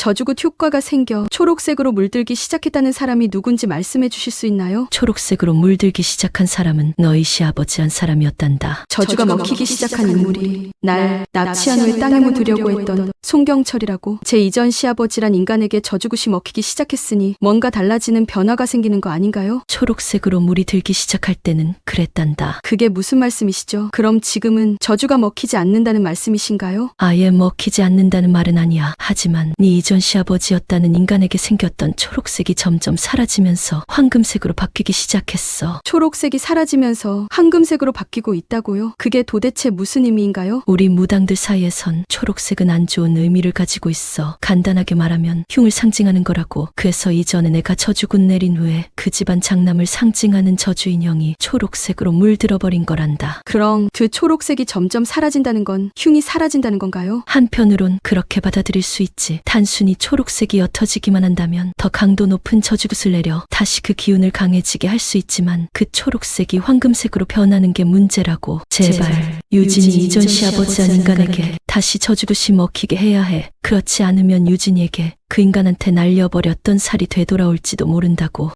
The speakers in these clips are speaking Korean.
저주굿 효과가 생겨 초록색으로 물들기 시작했다는 사람이 누군지 말씀해 주실 수 있나요? 초록색으로 물들기 시작한 사람은 너희 시아버지 한 사람이었단다. 저주가 먹히기 시작한 인물이 날 납치한 후에 땅에 묻으려고 했던 송경철이라고. 제 이전 시아버지란 인간에게 저주굿이 먹히기 시작했으니 뭔가 달라지는 변화가 생기는 거 아닌가요? 초록색으로 물이 들기 시작할 때는 그랬단다. 그게 무슨 말씀이시죠? 그럼 지금은 저주가 먹히지 않는다는 말씀이신가요? 아예 먹히지 않는다는 말은 아니야. 하지만 네 이전 시아버지였다는 인간에게 생겼던 초록색이 점점 사라지면서 황금색으로 바뀌기 시작했어. 초록색이 사라지면서 황금색으로 바뀌고 있다고요? 그게 도대체 무슨 의미인가요? 우리 무당들 사이에선 초록색은 안 좋은 의미를 가지고 있어. 간단하게 말하면 흉을 상징하는 거라고. 그래서 이전에 내가 저주굿 내린 후에 그 집안 장남을 상징하는 저주 인형이 초록색으로 물들어 버린 거란다. 그럼 그 초록색이 점점 사라진다는 건 흉이 사라진다는 건가요? 한편으론 그렇게 받아들일 수 있지. 단순히 초록색이 옅어지기만 한다면 더 강도 높은 저주굿을 내려 다시 그 기운을 강해지게 할 수 있지만 그 초록색이 황금색으로 변하는 게 문제라고. 제발 유진이 이전 시아버지한 인간에게 다시 저주굿이 먹히게 해야 해. 그렇지 않으면 유진이에게 그 인간한테 날려버렸던 살이 되돌아올지도 모른다고.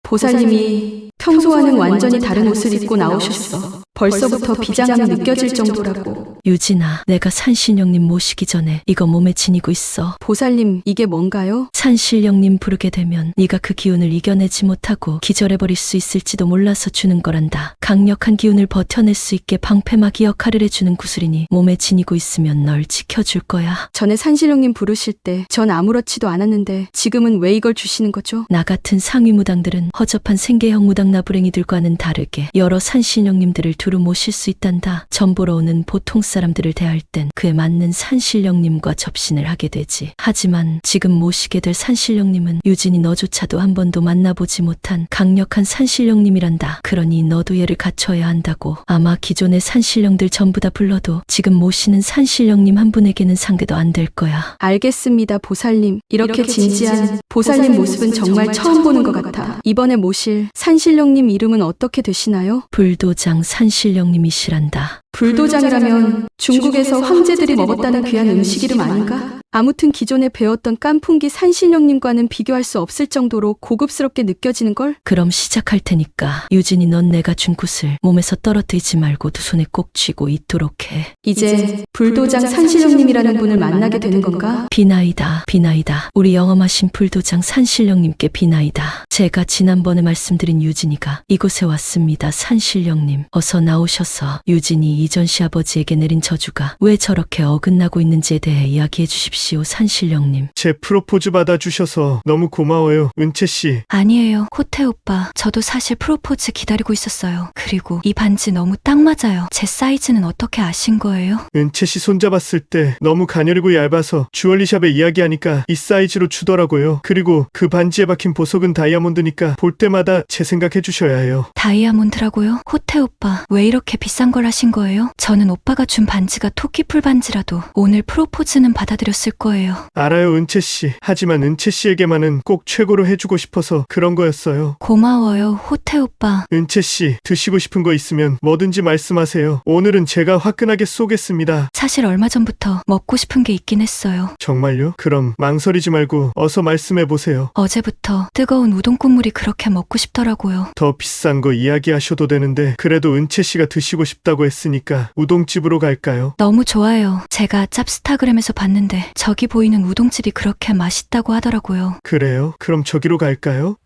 보살님이 평소와는 완전히 다른 옷을 입고 나오셨어. 벌써부터 비장함이 느껴질 정도라고. 유진아, 내가 산신령님 모시기 전에 이거 몸에 지니고 있어. 보살님, 이게 뭔가요? 산신령님 부르게 되면 네가 그 기운을 이겨내지 못하고 기절해버릴 수 있을지도 몰라서 주는 거란다. 강력한 기운을 버텨낼 수 있게 방패막이 역할을 해주는 구슬이니 몸에 지니고 있으면 널 지켜줄 거야. 전에 산신령님 부르실 때 전 아무렇지도 않았는데 지금은 왜 이걸 주시는 거죠? 나 같은 상위 무당들은 허접한 생계형 무당 나부랭이들과는 다르게 여러 산신령님들을 두루 모실 수 있단다. 전보러 오는 보통 사람들을 대할 땐 그에 맞는 산신령님과 접신을 하게 되지. 하지만 지금 모시게 될 산신령님은 유진이 너조차도 한 번도 만나보지 못한 강력한 산신령님이란다. 그러니 너도 얘를 갖춰야 한다고. 아마 기존의 산신령들 전부 다 불러도 지금 모시는 산신령님 한 분에게는 상대도 안 될 거야. 알겠습니다, 보살님. 이렇게 진지한 보살님 모습은 정말 처음 보는 것 같아. 이번에 모실 산신령님 이름은 어떻게 되시나요? 불도장 산신령님이시란다. 불도장이라면 중국에서 황제들이 먹었다는 귀한 음식 이름 아닌가? 아무튼 기존에 배웠던 깐풍기 산신령님과는 비교할 수 없을 정도로 고급스럽게 느껴지는걸? 그럼 시작할 테니까 유진이 넌 내가 준 굿을 몸에서 떨어뜨리지 말고 두 손에 꼭 쥐고 있도록 해. 이제 불도장 산신령님이라는 분을 만나게 되는 건가? 비나이다, 비나이다. 우리 영험하신 불도장 산신령님께 비나이다. 제가 지난번에 말씀드린 유진이가 이곳에 왔습니다. 산신령님, 어서 나오셔서 유진이 이전 시아버지에게 내린 저주가 왜 저렇게 어긋나고 있는지에 대해 이야기해 주십시오. 산신령님. 제 프로포즈 받아주셔서 너무 고마워요, 은채씨. 아니에요, 호태 오빠. 저도 사실 프로포즈 기다리고 있었어요. 그리고 이 반지 너무 딱 맞아요. 제 사이즈는 어떻게 아신 거예요? 은채씨 손잡았을 때 너무 가녀리고 얇아서 주얼리샵에 이야기하니까 이 사이즈로 주더라고요. 그리고 그 반지에 박힌 보석은 다이아몬드니까 볼 때마다 제 생각해 주셔야 해요. 다이아몬드라고요? 호태 오빠, 왜 이렇게 비싼 걸 하신 거예요? 저는 오빠가 준 반지가 토끼풀 반지라도 오늘 프로포즈는 받아들였을 거예요. 알아요, 은채씨. 하지만 은채씨에게만은 꼭 최고로 해주고 싶어서 그런 거였어요. 고마워요, 호태 오빠. 은채씨, 드시고 싶은 거 있으면 뭐든지 말씀하세요. 오늘은 제가 화끈하게 쏘겠습니다. 사실 얼마 전부터 먹고 싶은 게 있긴 했어요. 정말요? 그럼 망설이지 말고 어서 말씀해보세요. 어제부터 뜨거운 우동 국물이 그렇게 먹고 싶더라고요. 더 비싼 거 이야기하셔도 되는데 그래도 은채씨가 드시고 싶다고 했으니까 우동집으로 갈까요? 너무 좋아요. 제가 짭스타그램에서 봤는데 저기 보이는 우동집이 그렇게 맛있다고 하더라고요. 그래요? 그럼 저기로 갈까요?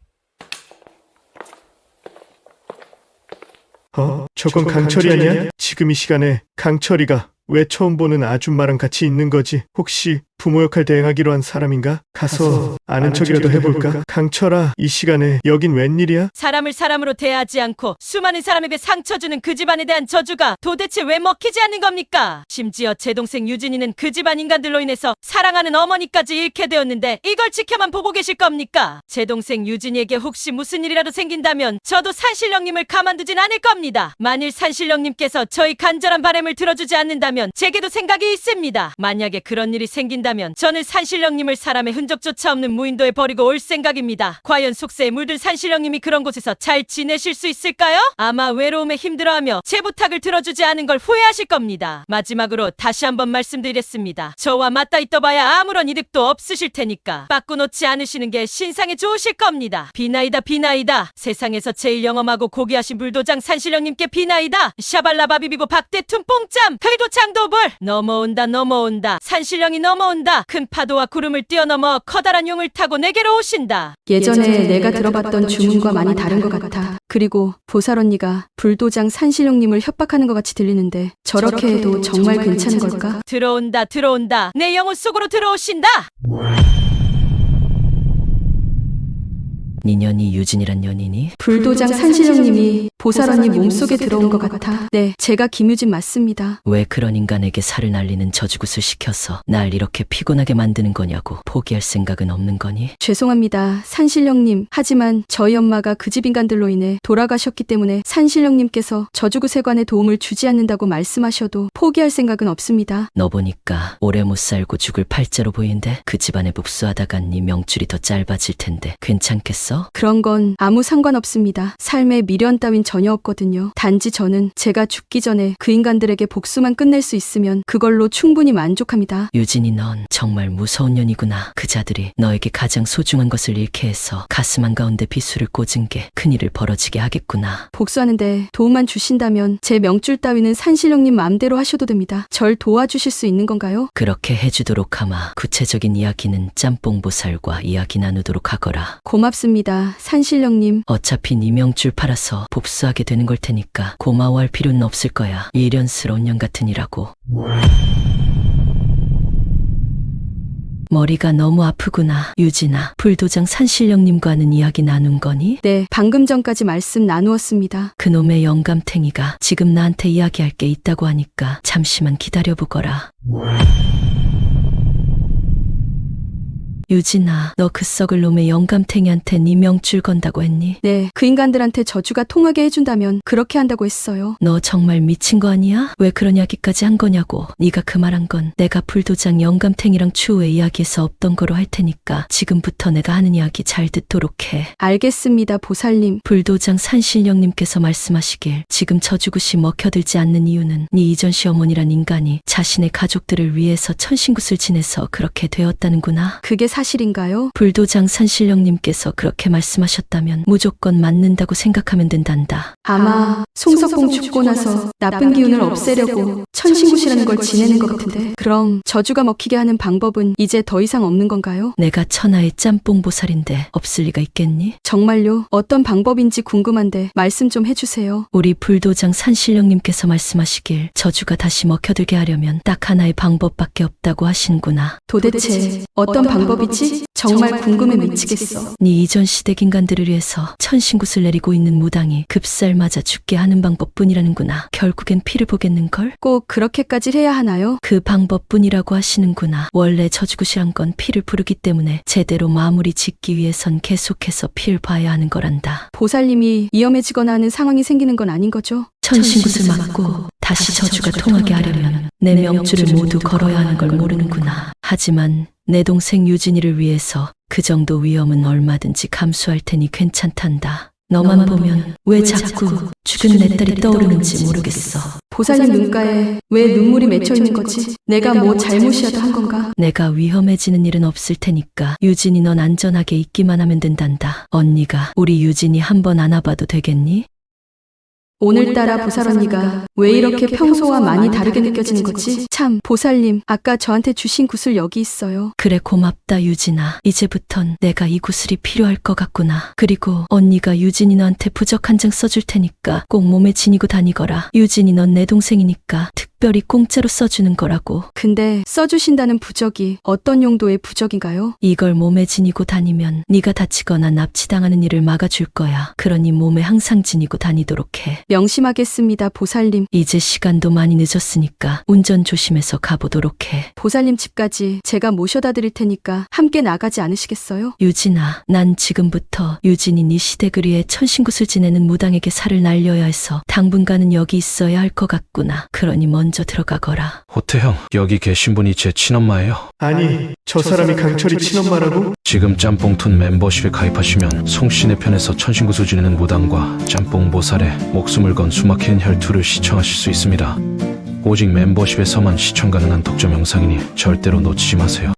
저건 강철이 아니야? 지금 이 시간에 강철이가 왜 처음 보는 아줌마랑 같이 있는 거지? 혹시 부모 역할 대행하기로 한 사람인가? 가서 아는 척이라도 해볼까? 강철아, 이 시간에 여긴 웬일이야? 사람을 사람으로 대하지 않고 수많은 사람에게 상처 주는 그 집안에 대한 저주가 도대체 왜 먹히지 않는 겁니까? 심지어 제 동생 유진이는 그 집안 인간들로 인해서 사랑하는 어머니까지 잃게 되었는데 이걸 지켜만 보고 계실 겁니까? 제 동생 유진이에게 혹시 무슨 일이라도 생긴다면 저도 산신령님을 가만두진 않을 겁니다. 만일 산신령님께서 저희 간절한 바람을 들어주지 않는다면 제게도 생각이 있습니다. 만약에 그런 일이 생긴다면 하신다면 저는 산신령님을 사람의 흔적조차 없는 무인도에 버리고 올 생각입니다. 과연 속세에 물든 산신령님이 그런 곳에서 잘 지내실 수 있을까요? 아마 외로움에 힘들어하며 제 부탁을 들어주지 않은 걸 후회하실 겁니다. 마지막으로 다시 한번 말씀드리겠습니다. 저와 맞닿아 있어봐야 아무런 이득도 없으실 테니까 바꾸놓지 않으시는 게 신상에 좋으실 겁니다. 비나이다 비나이다. 세상에서 제일 영험하고 고귀하신 불도장 산신령님께 비나이다. 샤발라바 비비고 박대 툼뽕짬 글도 장도불 넘어온다. 산신령이 넘어온다. 큰 파도와 구름을 뛰어넘어 커다란 용을 타고 내게로 오신다. 예전에 내가 들어봤던 주문과 많이 다른 것 같아. 그리고 보살 언니가 불도장 산신령님을 협박하는 것 같이 들리는데 저렇게 해도 정말 괜찮은 걸까? 들어온다. 내 영혼 속으로 들어오신다. 네 년이 유진이란 년이니? 불도장 산신령님이 보살 언니 몸속에 들어온 것 같아. 네, 제가 김유진 맞습니다. 왜 그런 인간에게 살을 날리는 저주굿을 시켜서 날 이렇게 피곤하게 만드는 거냐고. 포기할 생각은 없는 거니? 죄송합니다, 산신령님. 하지만 저희 엄마가 그 집 인간들로 인해 돌아가셨기 때문에 산신령님께서 저주굿세관에 도움을 주지 않는다고 말씀하셔도 포기할 생각은 없습니다. 너 보니까 오래 못 살고 죽을 팔자로 보이는데 그 집안에 복수하다간 네 명줄이 더 짧아질 텐데 괜찮겠어? 그런 건 아무 상관없습니다. 삶에 미련 따윈 전혀 없거든요. 단지 저는 제가 죽기 전에 그 인간들에게 복수만 끝낼 수 있으면 그걸로 충분히 만족합니다. 유진이 넌 정말 무서운 년이구나. 그 자들이 너에게 가장 소중한 것을 잃게 해서 가슴 한가운데 비수를 꽂은 게 큰일을 벌어지게 하겠구나. 복수하는데 도움만 주신다면 제 명줄 따위는 산신령님 마음대로 하셔도 됩니다. 절 도와주실 수 있는 건가요? 그렇게 해주도록 하마. 구체적인 이야기는 짬뽕보살과 이야기 나누도록 하거라. 고맙습니다, 산신령님. 어차피 네 명줄 팔아서 복수하게 되는 걸 테니까 고마워할 필요는 없을 거야. 미련스러운 년 같으니라고. 머리가 너무 아프구나. 유진아, 불도장 산신령님과는 이야기 나눈 거니? 네, 방금 전까지 말씀 나누었습니다. 그놈의 영감탱이가 지금 나한테 이야기할 게 있다고 하니까 잠시만 기다려보거라. 유진아, 너 그 썩을 놈의 영감탱이한테 네 명줄 건다고 했니? 네, 그 인간들한테 저주가 통하게 해준다면 그렇게 한다고 했어요. 너 정말 미친 거 아니야? 왜 그런 이야기까지 한 거냐고. 네가 그 말한 건 내가 불도장 영감탱이랑 추후에 이야기해서 없던 거로 할 테니까 지금부터 내가 하는 이야기 잘 듣도록 해. 알겠습니다, 보살님. 불도장 산신령님께서 말씀하시길 지금 저주굿이 먹혀들지 않는 이유는 네 이전 시어머니란 인간이 자신의 가족들을 위해서 천신굿을 지내서 그렇게 되었다는구나. 그게 사실인가요? 불도장 산신령님께서 그렇게 말씀하셨다면 무조건 맞는다고 생각하면 된단다. 아마 송석봉 죽고 나서 나쁜 기운을 없애려고 천신굿이라는 걸 지내는 것 같은데, 그럼 저주가 먹히게 하는 방법은 이제 더 이상 없는 건가요? 내가 천하의 짬뽕보살인데 없을 리가 있겠니? 정말요? 어떤 방법인지 궁금한데 말씀 좀 해주세요. 우리 불도장 산신령님께서 말씀하시길 저주가 다시 먹혀들게 하려면 딱 하나의 방법밖에 없다고 하시는구나. 도대체 어떤 방법이지? 정말 궁금해 미치겠어. 네 이전 시댁 인간들을 위해서 천신굿을 내리고 있는 무당이 급살 맞아 죽게 하는 방법뿐이라는구나. 결국엔 피를 보겠는걸? 꼭 그렇게까지 해야 하나요? 그 방법뿐이라고 하시는구나. 원래 저주굿이란 건 피를 부르기 때문에 제대로 마무리 짓기 위해선 계속해서 피를 봐야 하는 거란다. 보살님이 위험해지거나 하는 상황이 생기는 건 아닌 거죠? 천신굿을 맞고 다시 저주가 통하게 하려면 내 명줄을 모두 걸어야 하는 걸 모르는구나. 하지만 내 동생 유진이를 위해서 그 정도 위험은 얼마든지 감수할 테니 괜찮단다. 너만 보면 왜 자꾸 죽은 내 딸이 떠오르는지 모르겠어. 보살님 눈가에 왜 눈물이 맺혀 있는 거지? 내가 뭐 잘못이라도 한 건가? 내가 위험해지는 일은 없을 테니까 유진이 넌 안전하게 있기만 하면 된단다. 언니가 우리 유진이 한번 안아봐도 되겠니? 오늘따라 보살 언니가 왜 이렇게 평소와 많이 다르게 느껴지는 거지? 참, 보살님, 아까 저한테 주신 구슬 여기 있어요. 그래, 고맙다 유진아. 이제부턴 내가 이 구슬이 필요할 것 같구나. 그리고 언니가 유진이 너한테 부적 한 장 써줄 테니까 꼭 몸에 지니고 다니거라. 유진이 넌 내 동생이니까 특별히 공짜로 써주는 거라고. 근데 써주신다는 부적이 어떤 용도의 부적인가요? 이걸 몸에 지니고 다니면 네가 다치거나 납치당하는 일을 막아줄 거야. 그러니 몸에 항상 지니고 다니도록 해. 명심하겠습니다, 보살님. 이제 시간도 많이 늦었으니까 운전 조심해서 가보도록 해. 보살님 집까지 제가 모셔다 드릴 테니까 함께 나가지 않으시겠어요? 유진아, 난 지금부터 유진이 네 시댁을 위해 천신굿을 지내는 무당에게 살을 날려야 해서 당분간은 여기 있어야 할 것 같구나. 그러니 먼저 먼저 들어가거라. 호태형, 여기 계신 분이 제 친엄마예요. 아니, 저 사람이 강철이 친엄마라고? 지금 짬뽕툰 멤버십에 가입하시면 송씨네 편에서 천신구수 지내는 무당과 짬뽕 보살의 목숨을 건 수막히는 혈투를 시청하실 수 있습니다. 오직 멤버십에서만 시청 가능한 독점 영상이니 절대로 놓치지 마세요.